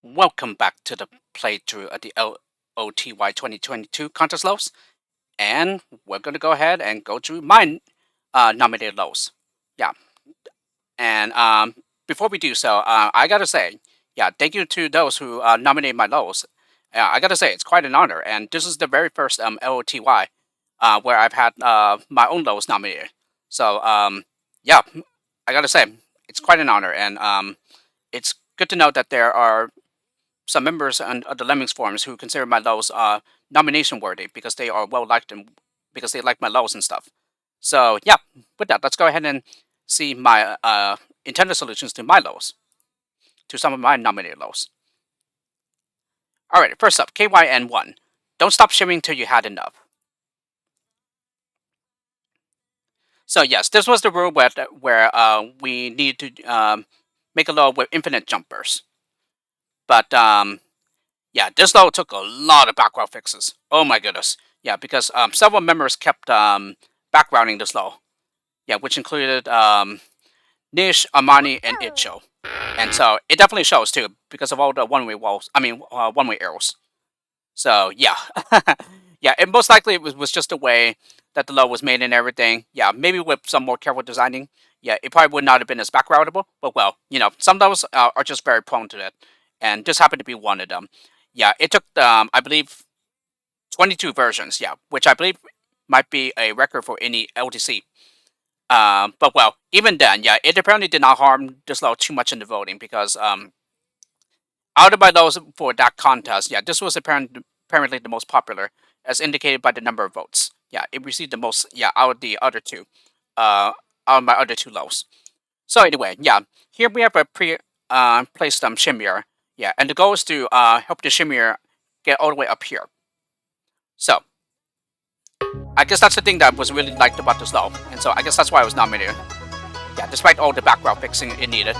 Welcome back to the playthrough of the LOTY2022 Contest lows, and we're going to go ahead and go through my nominated lows. Yeah, and before we do so, I gotta say, yeah, thank you to those who nominated my lows. I gotta say, it's quite an honor, and this is the very first LOTY where I've had my own lows nominated. So yeah, I gotta say, it's quite an honor, and it's good to know that there are some members of the Lemmings forums who consider my lows nomination worthy because they are well liked and because they like my lows and stuff. So yeah, with that, let's go ahead and see my intended solutions to my lows, to some of my nominated lows. Alright, first up, KYN1. Don't stop shimming till you had enough. So yes, this was the rule where we need to make a low with infinite jumpers. But yeah, this low took a lot of background fixes. Oh my goodness. Yeah, because several members kept backgrounding this low. Yeah, which included Nish, Amani, and Icho. And so it definitely shows too, because of all the one-way walls. I mean, one-way arrows. So yeah, yeah, it most likely was just the way that the low was made and everything. Yeah, maybe with some more careful designing. Yeah, it probably would not have been as backgroundable. But well, you know, some lows are just very prone to it, and this happened to be one of them. Yeah, it took I believe 22 versions. Yeah, which I believe might be a record for any LTC. But well, even then, yeah, it apparently did not harm this low too much in the voting because out of my lows for that contest, yeah, this was apparently the most popular, as indicated by the number of votes. Yeah, it received the most, yeah, out of the other two, out of my other two lows. So anyway, yeah, here we have a placed shimmer. Yeah, and the goal is to help the shimmer get all the way up here. So I guess that's the thing that was really liked about this low, and so I guess that's why I was nominated. Yeah, despite all the background fixing it needed.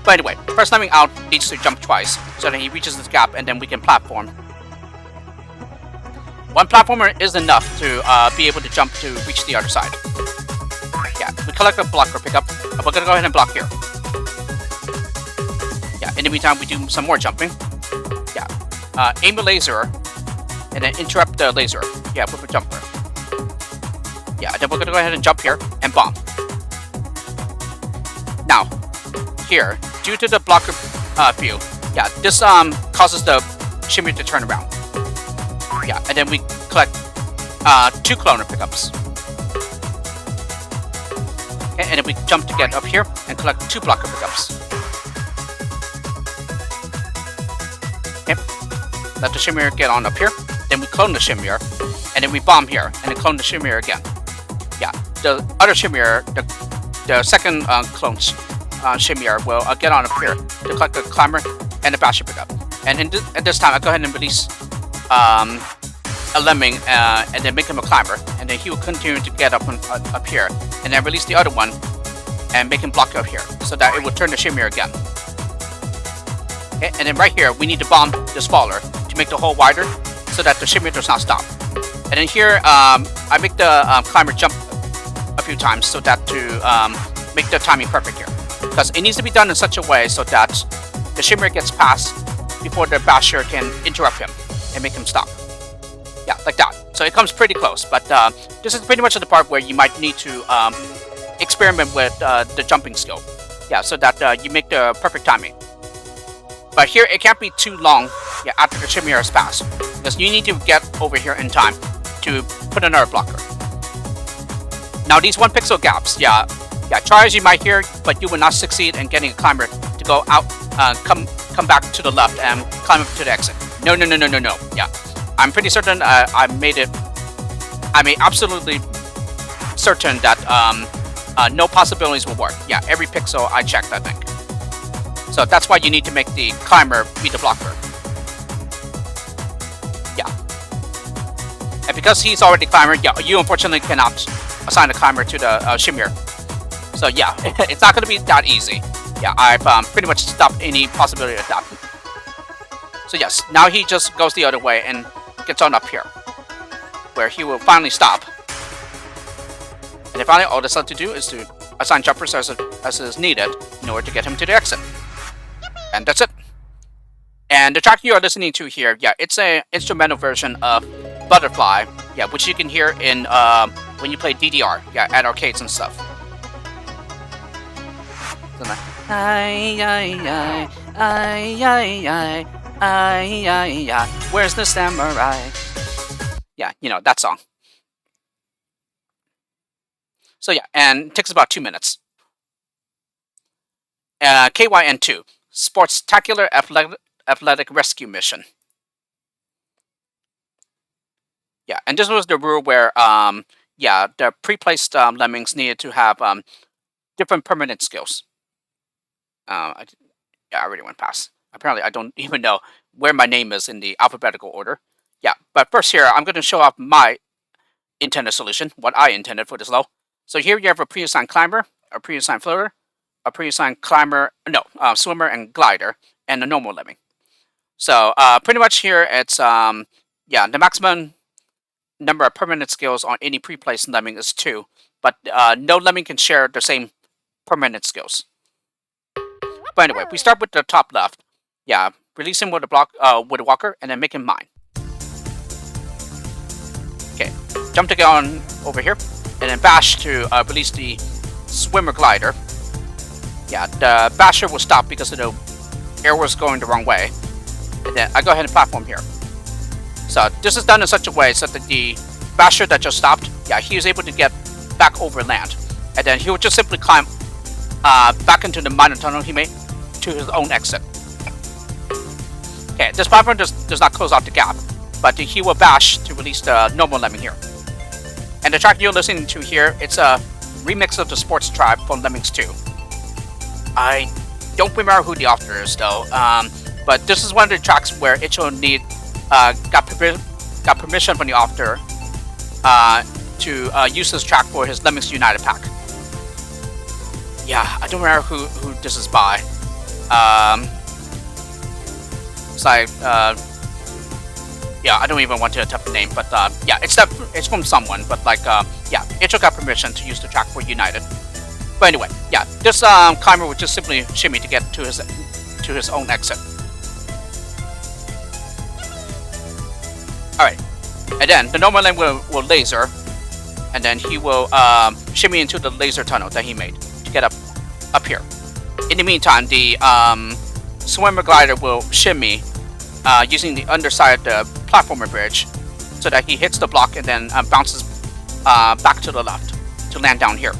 But anyway, first Lemming out needs to jump twice, so that he reaches this gap and then we can platform. One platformer is enough to be able to jump to reach the other side. Yeah, we collect a blocker pickup, and we're gonna go ahead and block here. Yeah, in the meantime, we do some more jumping. Yeah, aim a laser, and then interrupt the laser. Yeah, with a jumper. Yeah, then we're gonna go ahead and jump here and bomb. Now, here, due to the blocker view, yeah, this causes the shimmer to turn around. Yeah, and then we collect 2 cloner pickups. Okay, and then we jump to get up here and collect 2 blocker pickups. Okay, let the shimmer get on up here. Then we clone the shimmer, and then we bomb here, and then clone the shimmer again. Yeah, the other shimmer, the second clone shimmer will get on up here to collect the climber and the basher pickup. And at this time, I'll go ahead and release a lemming and then make him a climber, and then he will continue to get up here, and then release the other one and make him block up here, so that it will turn the shimmer again. Okay, and then right here, we need to bomb the spoiler to make the hole wider, so that the shimmer does not stop. And then here, I make the climber jump a few times so that to make the timing perfect here. Because it needs to be done in such a way so that the shimmer gets past before the basher can interrupt him and make him stop. Yeah, like that. So it comes pretty close, but this is pretty much the part where you might need to experiment with the jumping skill. Yeah, so that you make the perfect timing. But here, it can't be too long, yeah, after the shimmer has passed, because you need to get over here in time to put another blocker. Now these 1 pixel gaps, yeah, try as you might here, but you will not succeed in getting a climber to go out, come back to the left and climb up to the exit. No. Yeah, I'm pretty certain I made absolutely certain that no possibilities will work. Yeah, every pixel I checked, I think. So that's why you need to make the climber be the blocker. Yeah. And because he's already climber, yeah, you unfortunately cannot assign a climber to the shimmer. So yeah, it's not going to be that easy. Yeah, I've pretty much stopped any possibility of that. So yes, now he just goes the other way and gets on up here, where he will finally stop. And then finally, all that's left to do is to assign jumpers as is needed in order to get him to the exit. And that's it. And the track you are listening to here, yeah, it's an instrumental version of Butterfly, yeah, which you can hear in when you play DDR, yeah, at arcades and stuff. So like, where's the samurai? Yeah, you know, that song. So yeah, and it takes about 2 minutes. KYN2, Sportacular Athletic Rescue Mission. Yeah, and this was the rule where, yeah, the pre-placed lemmings needed to have different permanent skills. I already went past. Apparently, I don't even know where my name is in the alphabetical order. Yeah, but first here, I'm going to show off my intended solution, what I intended for this level. So here you have a pre-assigned climber, a pre-assigned floater, a pre-assigned climber, swimmer and glider, and a normal lemming. So pretty much here, it's yeah, the maximum number of permanent skills on any pre-placed lemming is 2, but no lemming can share the same permanent skills. But anyway, we start with the top left. Yeah, release him with a walker, and then make him mine. Okay, jump to get on over here, and then bash to release the swimmer glider. Yeah, the basher will stop because the air was going the wrong way. And then I go ahead and platform here. So this is done in such a way so that the basher that just stopped, yeah, he was able to get back over land. And then he will just simply climb back into the minor tunnel he made to his own exit. Okay, this platform does not close off the gap, but he will bash to release the normal lemming here. And the track you're listening to here, it's a remix of the Sports Tribe from Lemmings 2. I don't remember who the author is though, but this is one of the tracks where Ichigo got permission from the author to use this track for his Lemmings United pack. Yeah, I don't remember who this is by. It's like, yeah, I don't even want to attempt the name, but yeah, it's from someone, but like, yeah, Ichigo got permission to use the track for United. But anyway, yeah, this climber would just simply shimmy to get to his own exit. Alright, and then the normal lane will laser, and then he will shimmy into the laser tunnel that he made to get up here. In the meantime, the swimmer glider will shimmy using the underside of the platformer bridge so that he hits the block and then bounces back to the left to land down here.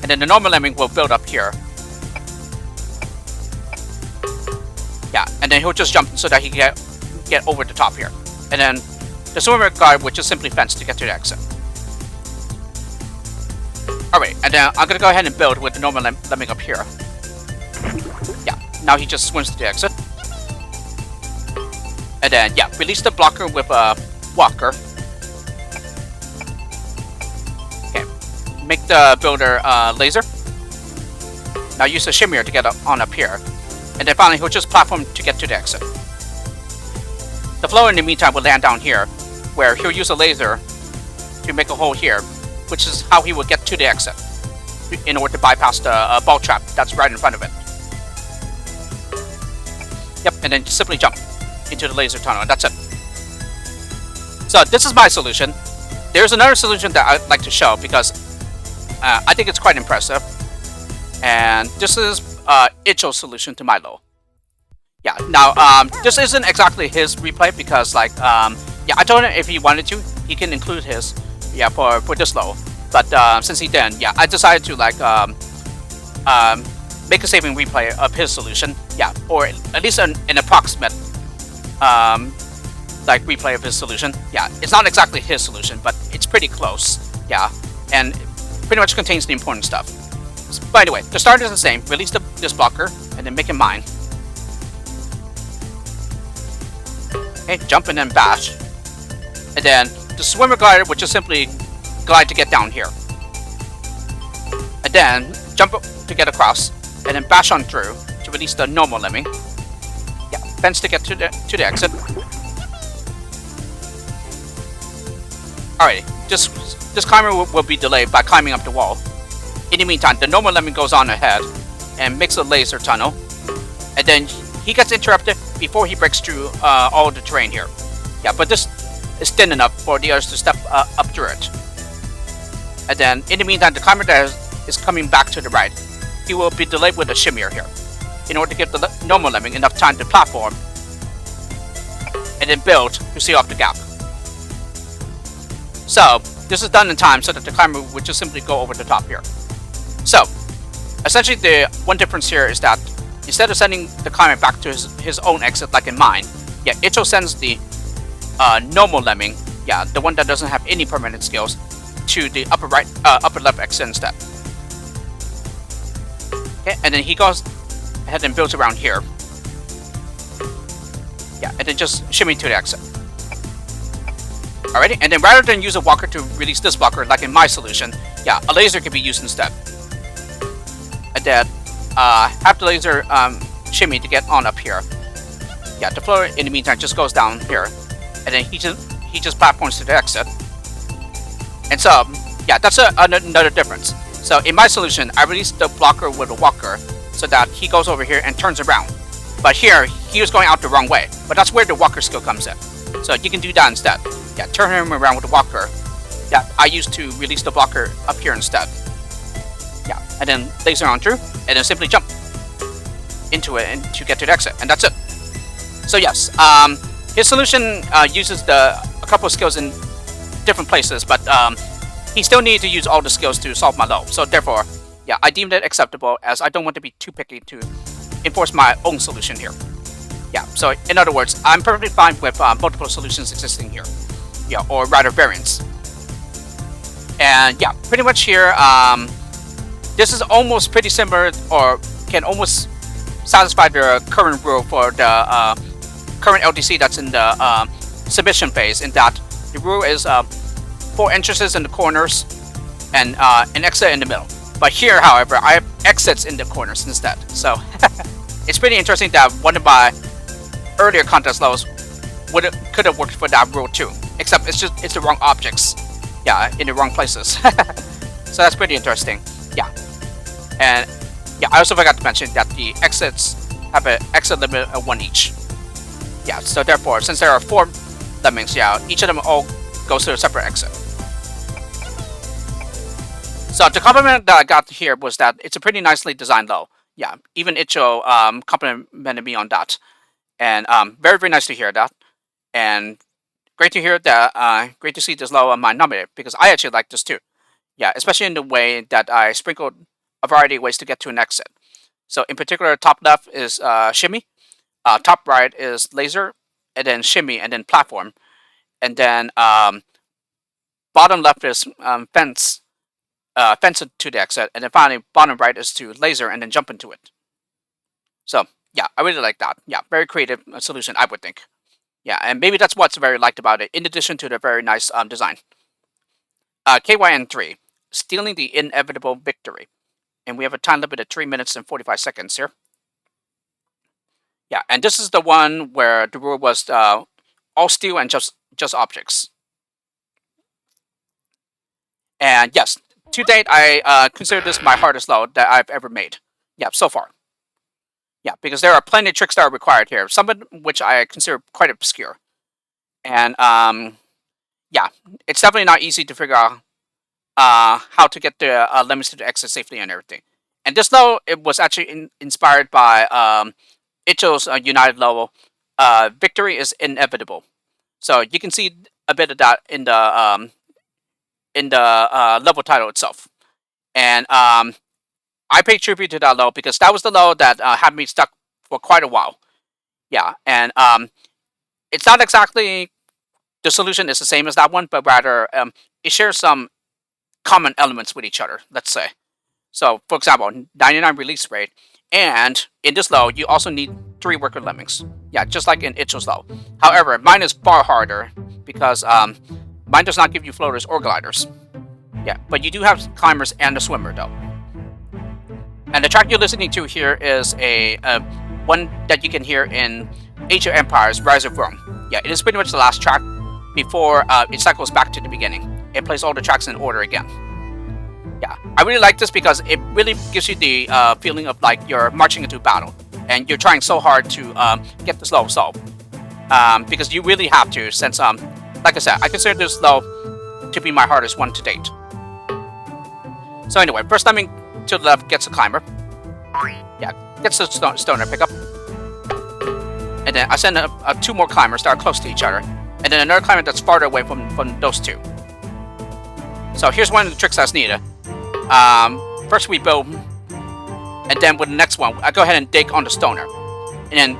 And then the normal lemming will build up here. Yeah, and then he'll just jump so that he can get over the top here. And then the swimmer guard will just simply fence to get to the exit. Alright, and then I'm going to go ahead and build with the normal lemming up here. Yeah, now he just swims to the exit. And then, yeah, release the blocker with a walker. Okay, make the builder laser. Now use the shimmier to get on up here. And then finally, he'll just platform to get to the exit. The flow in the meantime will land down here, where he'll use a laser to make a hole here, which is how he will get to the exit in order to bypass the ball trap that's right in front of it. Yep, and then just simply jump into the laser tunnel, and that's it. So this is my solution. There's another solution that I'd like to show because I think it's quite impressive. And this is Ichigo's solution to my low. Yeah, now this isn't exactly his replay because like yeah, I told him if he wanted to, he can include his for this low. But since he didn't, yeah, I decided to like make a saving replay of his solution. Yeah, or at least an approximate like replay of his solution. Yeah, it's not exactly his solution, but it's pretty close. Yeah, and pretty much contains the important stuff. But anyway, the start is the same. Release this blocker and then make him mine. Okay, jump and then bash. And then the swimmer glider would just simply glide to get down here. And then jump up to get across. And then bash on through to release the normal lemming. Yeah, fence to get to the exit. Alrighty, this climber will be delayed by climbing up the wall. In the meantime, the normal lemming goes on ahead and makes a laser tunnel. And then he gets interrupted before he breaks through all the terrain here. Yeah, but this is thin enough for the others to step up through it. And then, in the meantime, the climber that is coming back to the right, he will be delayed with a shimmier here, in order to give the normal lemming enough time to platform, and then build to seal off the gap. So, this is done in time so that the climber would just simply go over the top here. So, essentially the one difference here is that instead of sending the climber back to his own exit like in mine, yeah, Icho sends the normal lemming, yeah, the one that doesn't have any permanent skills, to the upper right, upper left exit instead. Okay, and then he goes ahead and builds around here. Yeah, and then just shimmy to the exit. Alrighty, and then rather than use a walker to release this blocker, like in my solution, yeah, a laser can be used instead. And then have the laser shimmy to get on up here. Yeah, the floor in the meantime just goes down here, and then he just platforms to the exit. And so, yeah, that's another difference. So in my solution, I release the blocker with a walker so that he goes over here and turns around. But here, he was going out the wrong way. But that's where the walker skill comes in. So you can do that instead. Yeah, turn him around with the walker. Yeah, I used to release the blocker up here instead. Yeah, and then laser on through, and then simply jump into it and to get to the exit, and that's it. So yes, his solution uses a couple of skills in different places, but he still needed to use all the skills to solve my low. So therefore, yeah, I deemed it acceptable, as I don't want to be too picky to enforce my own solution here. Yeah, so in other words, I'm perfectly fine with multiple solutions existing here. Yeah, or rather variants. And yeah, pretty much here, this is almost pretty similar, or can almost satisfy the current rule for the current LDC that's in the submission phase, in that the rule is 4 entrances in the corners and an exit in the middle. But here, however, I have exits in the corners instead. So it's pretty interesting that one of my earlier contest lows could have worked for that rule too. Except it's the wrong objects. Yeah, in the wrong places. So that's pretty interesting. Yeah. And yeah, I also forgot to mention that the exits have an exit limit of 1 each. Yeah, so therefore, since there are 4 lemmings, yeah, each of them all goes to a separate exit. So the compliment that I got here was that it's a pretty nicely designed low. Yeah, even Icho complimented me on that. And very, very nice to hear that. And great to hear that, great to see this low on my nominator, because I actually like this too. Yeah, especially in the way that I sprinkled a variety of ways to get to an exit. So in particular, top left is shimmy, top right is laser, and then shimmy, and then platform. And then bottom left is fence to the exit, and then finally bottom right is to laser and then jump into it. So yeah, I really like that. Yeah, very creative solution, I would think. Yeah, and maybe that's what's very liked about it, in addition to the very nice design. KYN3, stealing the inevitable victory. And we have a time limit of 3 minutes and 45 seconds here. Yeah, and this is the one where the rule was all steal and just objects. And yes, to date, I consider this my hardest load that I've ever made. Yeah, so far. Yeah, because there are plenty of tricks that are required here, some of which I consider quite obscure. And yeah, it's definitely not easy to figure out how to get the limits to the exit safely and everything. And this low, it was actually inspired by Icho's United low, victory is inevitable. So you can see a bit of that in the level title itself. And I pay tribute to that low because that was the low that had me stuck for quite a while. Yeah, and it's not exactly the solution is the same as that one, but rather it shares some common elements with each other, let's say. So, for example, 99 release rate, and in this low, you also need 3 worker lemmings. Yeah, just like in Icho's low. However, mine is far harder because mine does not give you floaters or gliders. Yeah, but you do have climbers and a swimmer though. And the track you're listening to here is a one that you can hear in Age of Empires: Rise of Rome. Yeah, it is pretty much the last track before it cycles back to the beginning. It plays all the tracks in order again. Yeah, I really like this because it really gives you the feeling of like you're marching into battle. and you're trying so hard to get this level solved. Because you really have to, since, like I said, I consider this level to be my hardest one to date. So anyway, first lemming to the left gets a climber. Yeah, gets the stoner pickup. And then I send two more climbers that are close to each other. And then another climber that's farther away from those two. So here's one of the tricks that's needed. First we build, and then with the next one, I go ahead and dig on the stoner. And then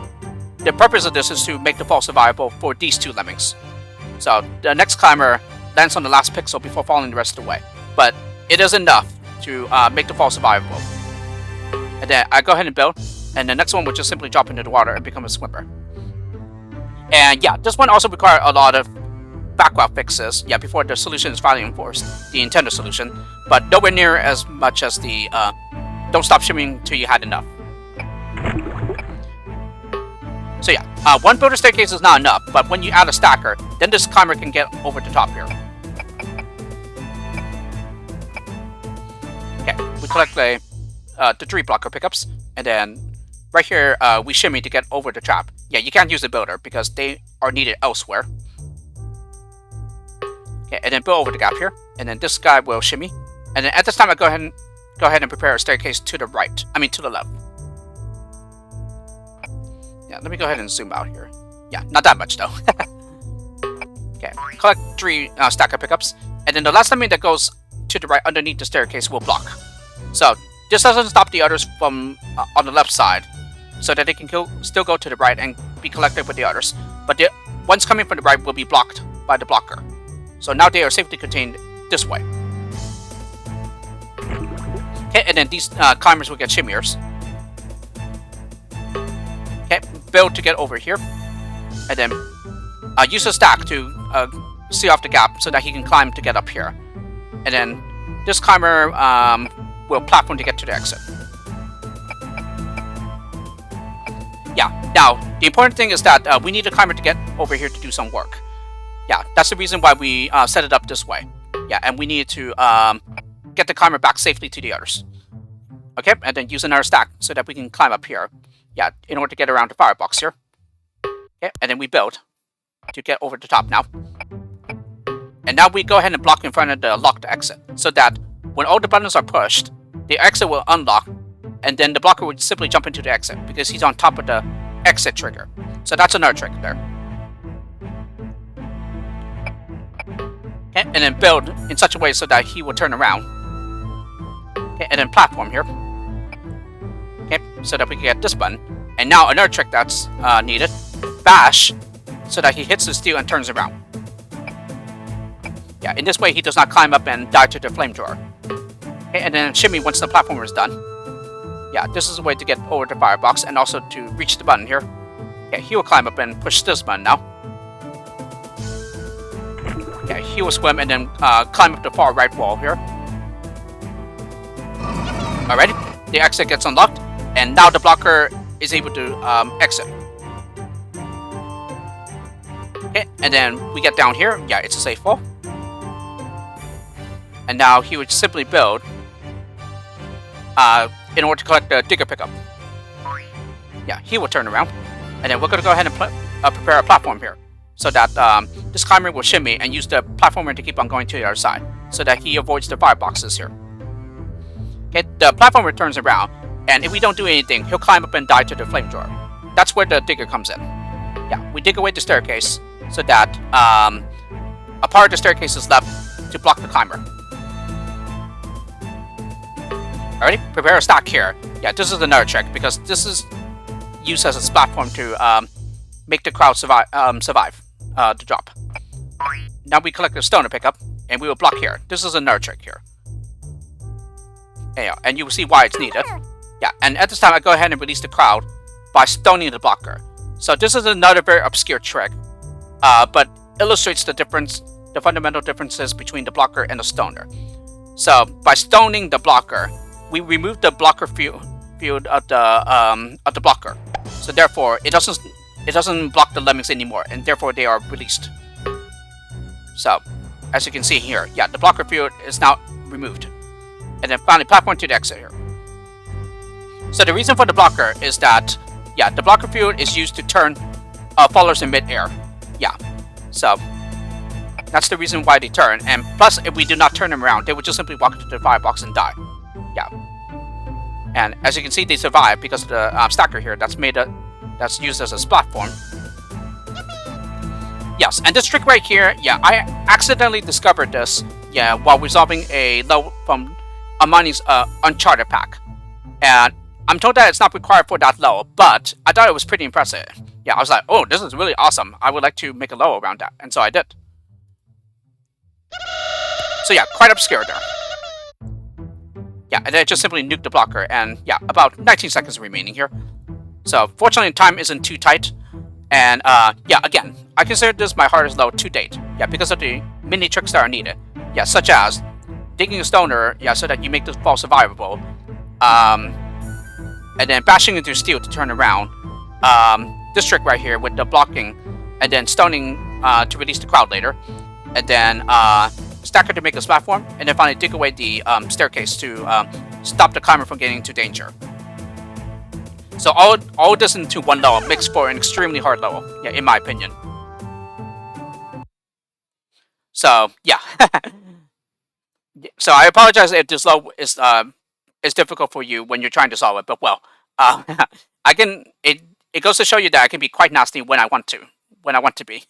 the purpose of this is to make the fall survivable for these two lemmings. So the next climber lands on the last pixel before falling the rest of the way. But it is enough to make the fall survivable. And then I go ahead and build, and the next one will just simply drop into the water and become a swimmer. And yeah, this one also requires a lot of background fixes, yeah, before the solution is finally enforced, the intended solution, but nowhere near as much as the don't stop shimmying till you had enough. So yeah, one builder staircase is not enough, but when you add a stacker, then this climber can get over the top here. Okay, we collect the 3 blocker pickups, and then right here we shimmy to get over the trap. Yeah, you can't use the builder because they are needed elsewhere. Okay, and then build over the gap here, and then this guy will shimmy, and then at this time I go ahead and prepare a staircase to the right. I mean to the left. Yeah, let me go ahead and zoom out here. Yeah, not that much though. Okay, collect 3 stacker pickups, and then the last lemming that goes to the right underneath the staircase will block. So this doesn't stop the others from on the left side, so that they can still go to the right and be collected with the others. But the ones coming from the right will be blocked by the blocker. So now they are safely contained this way. Okay, and then these climbers will get shimmiers. Okay, build to get over here, and then use a stack to seal off the gap so that he can climb to get up here. And then this climber will platform to get to the exit. Yeah, now the important thing is that we need a climber to get over here to do some work. Yeah, that's the reason why we set it up this way. Yeah, and we need to get the climber back safely to the others. Okay, and then use another stack so that we can climb up here. Yeah, in order to get around the firebox here. Okay, and then we build to get over the top now. And now we go ahead and block in front of the locked exit, so that when all the buttons are pushed, the exit will unlock, and then the blocker would simply jump into the exit because he's on top of the exit trigger. So that's another trick there. Okay, and then build in such a way so that he will turn around. Okay, and then platform here. Okay, so that we can get this button. And now another trick that's needed. Bash, so that he hits the steel and turns around. Yeah, in this way he does not climb up and die to the flamethrower. Okay, and then shimmy once the platformer is done. Yeah, this is a way to get over the firebox and also to reach the button here. Okay, he will climb up and push this button now. Yeah, he will swim and then climb up the far right wall here. Alrighty, the exit gets unlocked, and now the blocker is able to exit. Okay, and then we get down here. Yeah, it's a safe fall. And now he would simply build in order to collect the digger pickup. Yeah, he will turn around. And then we're going to go ahead and prepare a platform here, so that this climber will shimmy and use the platformer to keep on going to the other side, so that he avoids the fireboxes here. Okay, the platformer turns around, and if we don't do anything, he'll climb up and die to the flamethrower. That's where the digger comes in. Yeah, we dig away the staircase, so that a part of the staircase is left to block the climber. Alright, prepare a stack here. Yeah, this is another trick, because this is used as a platform to make the crowd survive the drop. Now we collect the stoner pickup, and we will block here. This is another trick here. Yeah, and you will see why it's needed. Yeah, and at this time I go ahead and release the crowd by stoning the blocker. So this is another very obscure trick, but illustrates the fundamental differences between the blocker and the stoner. So by stoning the blocker, we remove the blocker field of the blocker. So therefore, it doesn't block the lemmings anymore, and therefore they are released. So, as you can see here, yeah, the blocker field is now removed. And then finally, platform to the exit here. So the reason for the blocker is that yeah, the blocker field is used to turn followers in mid-air. Yeah, so that's the reason why they turn. And plus, if we do not turn them around, they would just simply walk into the firebox and die. Yeah. And as you can see, they survive because of the stacker here that's used as a platform. Yes, and this trick right here, yeah, I accidentally discovered this, yeah, while resolving a level from Amani's Uncharted pack. And I'm told that it's not required for that level, but I thought it was pretty impressive. Yeah, I was like, oh, this is really awesome. I would like to make a level around that. And so I did. So yeah, quite obscure there. Yeah, and then I just simply nuked the blocker, and yeah, about 19 seconds remaining here. So fortunately, time isn't too tight. And yeah, again, I consider this my hardest level to date. Yeah, because of the mini tricks that are needed. Yeah, such as digging a stoner, yeah, so that you make this fall survivable. And then bashing into steel to turn around. This trick right here with the blocking, and then stoning to release the crowd later. And then stacker to make this platform, and then finally dig away the staircase to stop the climber from getting into danger. So all this into one level makes for an extremely hard level, yeah, in my opinion. So yeah, so I apologize if this level is difficult for you when you're trying to solve it, but well, I can. It goes to show you that I can be quite nasty when I want to be.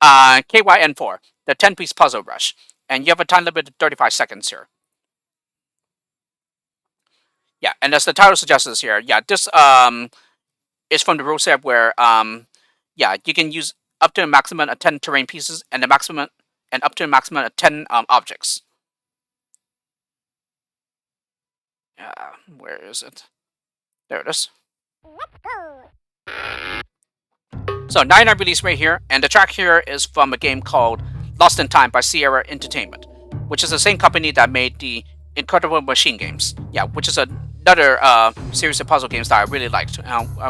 KYN4, the 10-piece puzzle rush, and you have a time limit of 35 seconds here. Yeah, and as the title suggests here, yeah, this is from the rule set where yeah, you can use up to a maximum of 10 terrain pieces and up to a maximum of 10 objects. Where is it? There it is. So 9 are released right here, and the track here is from a game called Lost in Time by Sierra Entertainment, which is the same company that made the Incredible Machine games. Yeah, which is another series of puzzle games that I really liked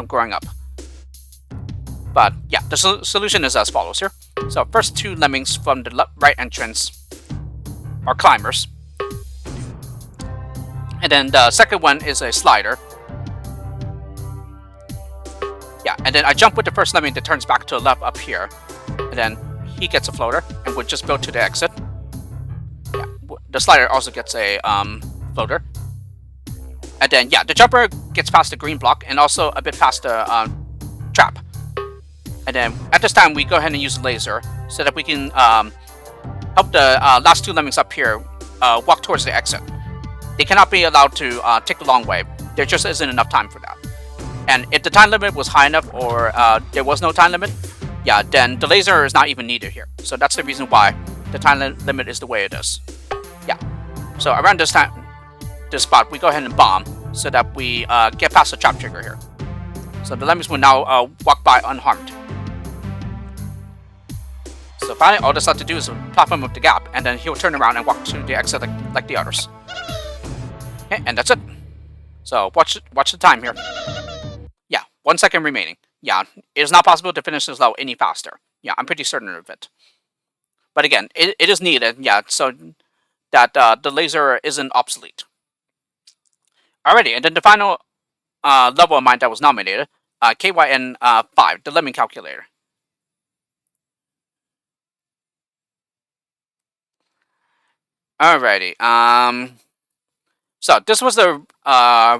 growing up. But yeah, the solution is as follows here. So first 2 lemmings from the right entrance are climbers. And then the second one is a slider. Yeah, and then I jump with the first lemming that turns back to the left up here. And then he gets a floater and would just build to the exit. Yeah, the slider also gets a floater. And then, yeah, the jumper gets past the green block and also a bit past the trap. And then at this time, we go ahead and use the laser so that we can help the last 2 lemmings up here walk towards the exit. They cannot be allowed to take the long way. There just isn't enough time for that. And if the time limit was high enough or there was no time limit, yeah, then the laser is not even needed here. So that's the reason why the time limit is the way it is. Yeah. So around this spot, we go ahead and bomb so that we get past the trap trigger here. So the lemmings will now walk by unharmed. So finally, all this have to do is plop him up the gap, and then he'll turn around and walk to the exit like the others. Okay, and that's it. So watch the time here. Yeah, 1 second remaining. Yeah, it is not possible to finish this level any faster. Yeah, I'm pretty certain of it. But again, it is needed, yeah, so that the laser isn't obsolete. Alrighty, and then the final level of mine that was nominated, KYN5, the lemming calculator. Alrighty, so this was the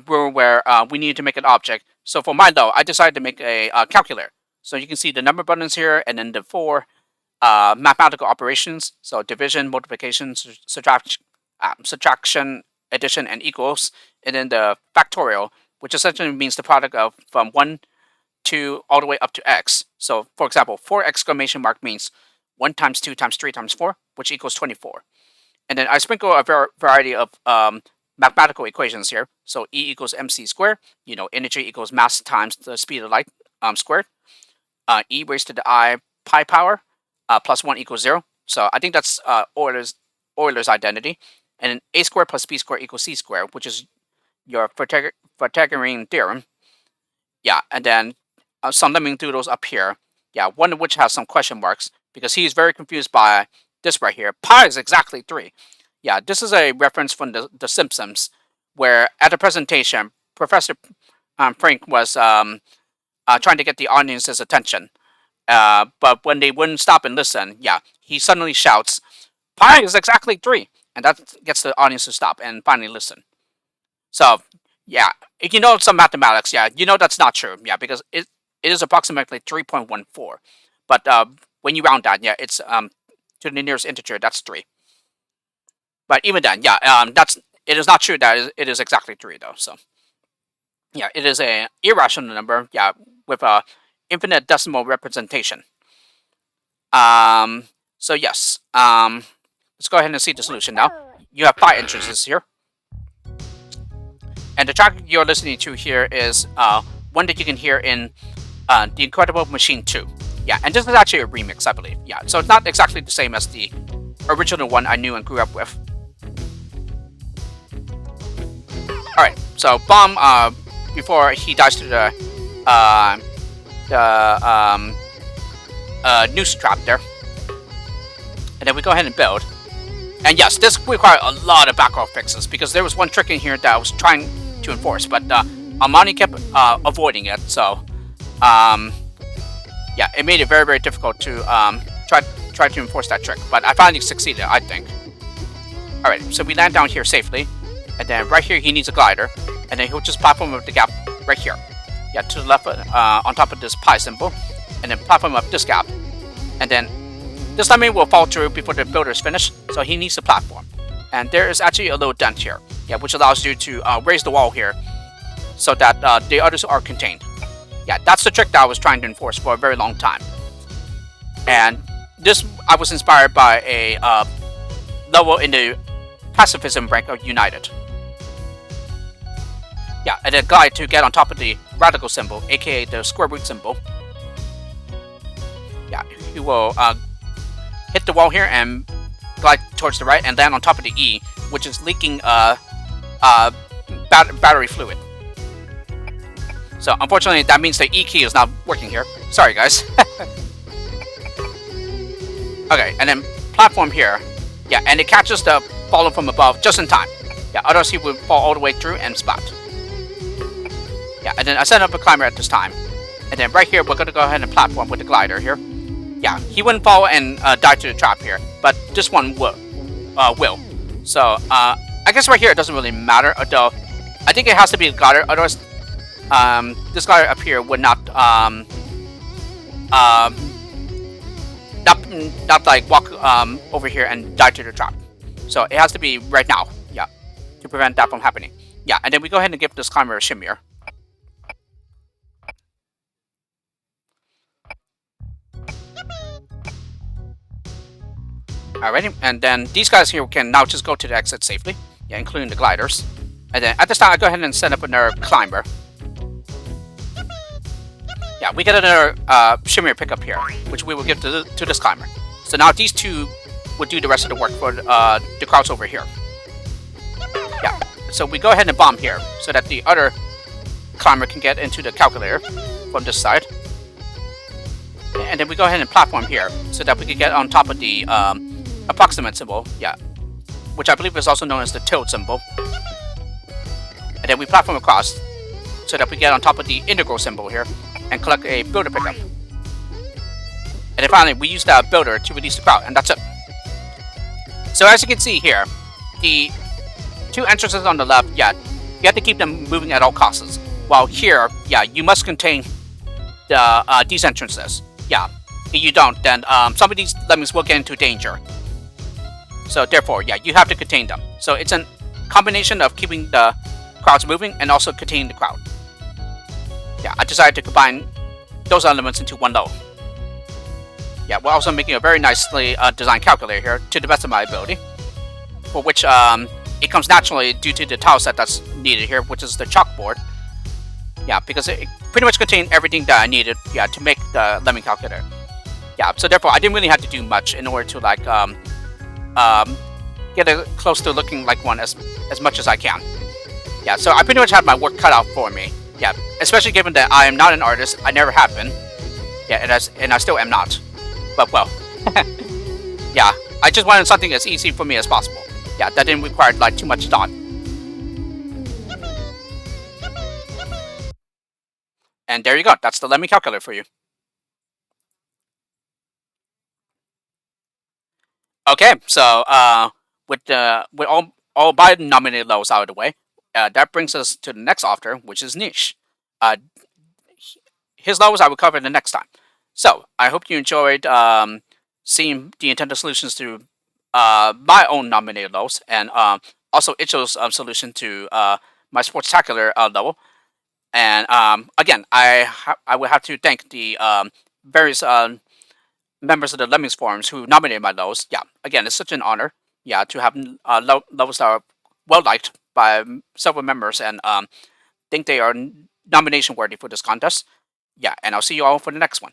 rule where we needed to make an object. So for my level, I decided to make a calculator. So you can see the number buttons here, and then the 4 mathematical operations. So division, multiplication, subtraction, addition, and equals. And then the factorial, which essentially means the product of from 1 to all the way up to x. So for example, 4 exclamation mark means 1 times 2 times 3 times 4, which equals 24. And then I sprinkle a variety of mathematical equations here. So E equals mc squared, you know, energy equals mass times the speed of light squared. E raised to the I pi power plus 1 equals 0. So I think that's Euler's identity. And then a squared plus b squared equals c squared, which is your Pythagorean theorem. Yeah, and then some lemming doodles up here. Yeah, one of which has some question marks because he's very confused by this right here. Pi is exactly 3. Yeah, this is a reference from the Simpsons, where at the presentation, Professor Frank was trying to get the audience's attention. But when they wouldn't stop and listen, yeah, he suddenly shouts, "Pi is exactly 3," and that gets the audience to stop and finally listen. So, yeah, if you know some mathematics, yeah, you know that's not true, yeah, because it is approximately 3.14. But when you round that, yeah, it's to the nearest integer, that's 3. But even then, yeah, it is not true that it is exactly 3 though. So, yeah, it is a irrational number, yeah, with a infinite decimal representation. So yes, let's go ahead and see the solution now. You have 5 entrances here. And the track you're listening to here is one that you can hear in The Incredible Machine 2. Yeah, and this is actually a remix, I believe. Yeah, so it's not exactly the same as the original one I knew and grew up with. Alright, so Bomb, before he dies to the noose trap there. And then we go ahead and build. And yes, this required a lot of background fixes, because there was one trick in here that I was trying to enforce, but Armani kept avoiding it, so yeah, it made it very, very difficult to try to enforce that trick. But I finally succeeded, I think. Alright, so we land down here safely, and then right here he needs a glider, and then he'll just platform up the gap right here. Yeah, to the left on top of this pi symbol, and then platform up this gap, and then this lemming will fall through before the builder is finished, so he needs a platform. And there is actually a little dent here, yeah, which allows you to raise the wall here so that the others are contained. Yeah, that's the trick that I was trying to enforce for a very long time. And this, I was inspired by a level in the pacifism rank of United. Yeah, and then glide to get on top of the radical symbol, aka the square root symbol. Yeah, you will hit the wall here and glide towards the right and land on top of the E, which is leaking battery fluid. So unfortunately, that means the E key is not working here. Sorry, guys. Okay, and then platform here. Yeah, and it catches the falling from above just in time. Yeah, otherwise he would fall all the way through and splat. Yeah, and then I set up a climber at this time. And then right here, we're going to go ahead and platform with the glider here. Yeah, he wouldn't fall and die to the trap here, but this one will. So, I guess right here it doesn't really matter, although I think it has to be a glider, otherwise this glider up here would not like walk over here and die to the trap. So it has to be right now, yeah, to prevent that from happening. Yeah, and then we go ahead and give this climber a shimmer. Alrighty, and then these guys here can now just go to the exit safely, yeah, including the gliders. And then at this time, I go ahead and set up another climber. Yeah, we get another shimmer pickup here, which we will give to this climber. So now these two will do the rest of the work for the crowds over here. Yeah, so we go ahead and bomb here, so that the other climber can get into the calculator from this side. And then we go ahead and platform here, so that we can get on top of the approximate symbol, yeah, which I believe is also known as the tilde symbol. And then we platform across, so that we get on top of the integral symbol here, and collect a builder pickup. And then finally, we use that builder to release the crowd, and that's it. So as you can see here, the two entrances on the left, yeah, you have to keep them moving at all costs. While here, yeah, you must contain the these entrances. Yeah, if you don't, then some of these lemmings will get into danger. So therefore, yeah, you have to contain them. So it's a combination of keeping the crowds moving and also containing the crowd. Yeah, I decided to combine those elements into one level. Yeah, we're also making a very nicely designed calculator here to the best of my ability, for which it comes naturally due to the tile set that's needed here, which is the chalkboard. Yeah, because it pretty much contained everything that I needed, yeah, to make the lemming calculator. Yeah, so therefore I didn't really have to do much in order to like get it close to looking like one as much as I can. Yeah, so I pretty much had my work cut out for me. Yeah, especially given that I am not an artist, I never have been. Yeah, and I still am not. But well, yeah, I just wanted something as easy for me as possible. Yeah, that didn't require like too much thought. And there you go. That's the Lemmy calculator for you. Okay, so with all Biden nominated lows out of the way, that brings us to the next author, which is Niche. Uh, his lows I will cover the next time. So I hope you enjoyed seeing the intended solutions to my own nominated lows, and also Icho's solution to my sportacular level. And again, I would have to thank the various members of the Lemmings forums who nominated my lows. Yeah, again, it's such an honor. Yeah, to have lows that are well liked by several members, and think they are nomination worthy for this contest. Yeah, and I'll see you all for the next one.